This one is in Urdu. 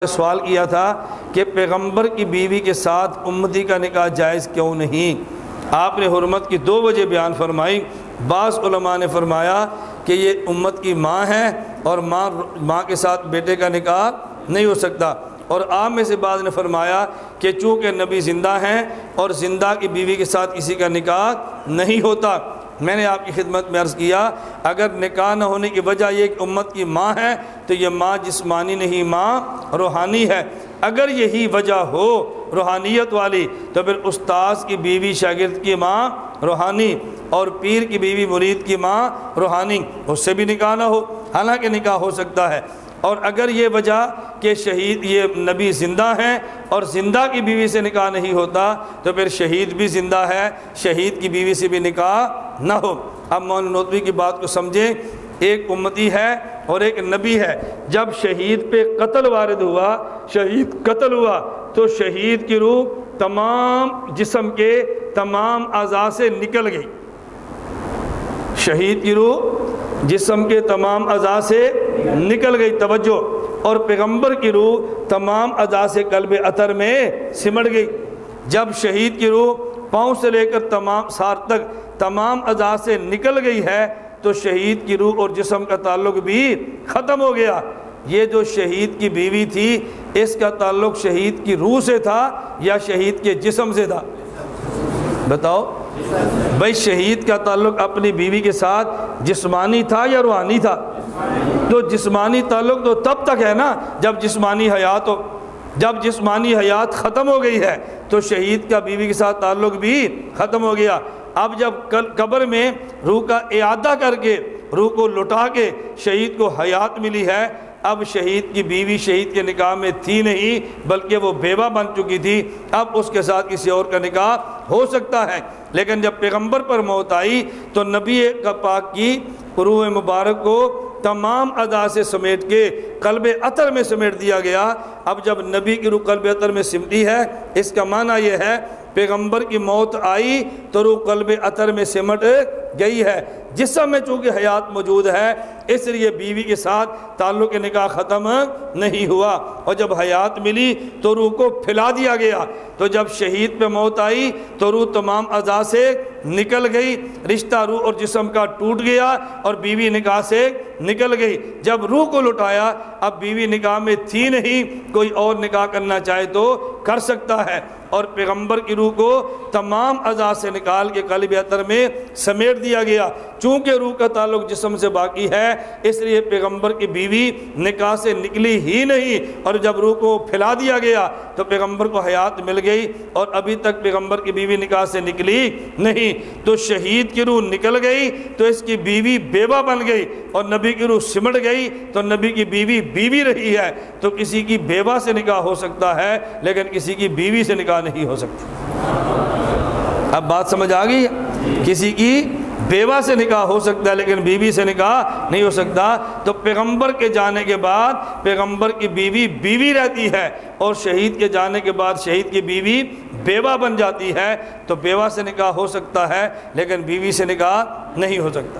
سوال کیا تھا کہ پیغمبر کی بیوی کے ساتھ امتی کا نکاح جائز کیوں نہیں؟ آپ نے حرمت کی 2 وجہ بیان فرمائی۔ بعض علماء نے فرمایا کہ یہ امت کی ماں ہے اور ماں کے ساتھ بیٹے کا نکاح نہیں ہو سکتا، اور آپ میں سے بعض نے فرمایا کہ چونکہ نبی زندہ ہیں اور زندہ کی بیوی کے ساتھ کسی کا نکاح نہیں ہوتا۔ میں نے آپ کی خدمت میں عرض کیا، اگر نکاح نہ ہونے کی وجہ یہ کہ امت کی ماں ہے تو یہ ماں جسمانی نہیں، ماں روحانی ہے۔ اگر یہی وجہ ہو روحانیت والی تو پھر استاذ کی بیوی شاگرد کی ماں روحانی اور پیر کی بیوی مرید کی ماں روحانی، اس سے بھی نکاح نہ ہو، حالانکہ نکاح ہو سکتا ہے۔ اور اگر یہ وجہ کہ شہید یہ نبی زندہ ہیں اور زندہ کی بیوی سے نکاح نہیں ہوتا تو پھر شہید بھی زندہ ہے، شہید کی بیوی سے بھی نکاح نہ ہو۔ اب مولانا نوتوی کی بات کو سمجھیں، ایک امتی ہے اور ایک نبی ہے۔ جب شہید پہ قتل وارد ہوا، شہید قتل ہوا، تو شہید کی روح تمام جسم کے تمام اعضاء سے نکل گئی۔ شہید کی روح جسم کے تمام اعضاء سے نکل گئی، توجہ، اور پیغمبر کی روح تمام اعضاء سے قلب اطہر میں سمٹ گئی۔ جب شہید کی روح پاؤں سے لے کر سار تک تمام اعضاء سے نکل گئی ہے تو شہید کی روح اور جسم کا تعلق بھی ختم ہو گیا۔ یہ جو شہید کی بیوی تھی، اس کا تعلق شہید کی روح سے تھا یا شہید کے جسم سے تھا؟ بتاؤ بھائی، شہید کا تعلق اپنی بیوی کے ساتھ جسمانی تھا یا روحانی تھا؟ تو جسمانی تعلق تو تب تک ہے نا جب جسمانی حیات ہو۔ جب جسمانی حیات ختم ہو گئی ہے تو شہید کا بیوی کے ساتھ تعلق بھی ختم ہو گیا۔ اب جب قبر میں روح کا اعادہ کر کے، روح کو لٹا کے شہید کو حیات ملی ہے، اب شہید کی بیوی شہید کے نکاح میں تھی نہیں بلکہ وہ بیوہ بن چکی تھی، اب اس کے ساتھ کسی اور کا نکاح ہو سکتا ہے۔ لیکن جب پیغمبر پر موت آئی تو نبی پاک کی روح مبارک کو تمام اعضاء سے سمیٹ کے قلب اطہر میں سمیٹ دیا گیا۔ اب جب نبی کی روح قلب اطہر میں سمٹی ہے، اس کا معنی یہ ہے پیغمبر کی موت آئی تو روح قلب اطہر میں سمٹ گئی ہے۔ جسم میں چونکہ حیات موجود ہے اس لیے بیوی کے ساتھ تعلق نکاح ختم نہیں ہوا، اور جب حیات ملی تو روح کو پھیلا دیا گیا۔ تو جب شہید پہ موت آئی تو روح تمام اعضاء سے نکل گئی، رشتہ روح اور جسم کا ٹوٹ گیا اور بیوی نکاح سے نکل گئی۔ جب روح کو لٹایا، اب بیوی نکاح میں تھی نہیں، کوئی اور نکاح کرنا چاہے تو کر سکتا ہے، اور پیغمبر کی روح کو تمام اعضاء سے نکال کے قلب اطہر میں سمیٹ دیا گیا۔ چونکہ روح کا تعلق جسم سے باقی ہے اس لیے پیغمبر کی بیوی نکاح سے نکلی ہی نہیں، اور جب روح کو پھیلا دیا گیا تو پیغمبر کو حیات مل گئی، اور ابھی تک پیغمبر کی بیوی نکاح سے نکلی نہیں۔ تو شہید کی روح نکل گئی تو اس کی بیوی بیوہ بن گئی، اور نبی کی روح سمٹ گئی تو نبی کی بیوی بیوی رہی ہے۔ تو کسی کی بیوہ سے نکاح ہو سکتا ہے لیکن کسی کی بیوی سے نکاح نہیں ہو سکتا۔ اب بات سمجھ آ گئی؟ کسی کی بیوہ سے نکاح ہو سکتا ہے لیکن بیوی سے نکاح نہیں ہو سکتا۔ تو پیغمبر کے جانے کے بعد پیغمبر کی بیوی بیوی رہتی ہے، اور شہید کے جانے کے بعد شہید کی بیوی بیوہ بن جاتی ہے۔ تو بیوہ سے نکاح ہو سکتا ہے لیکن بیوی سے نکاح نہیں ہو سکتا۔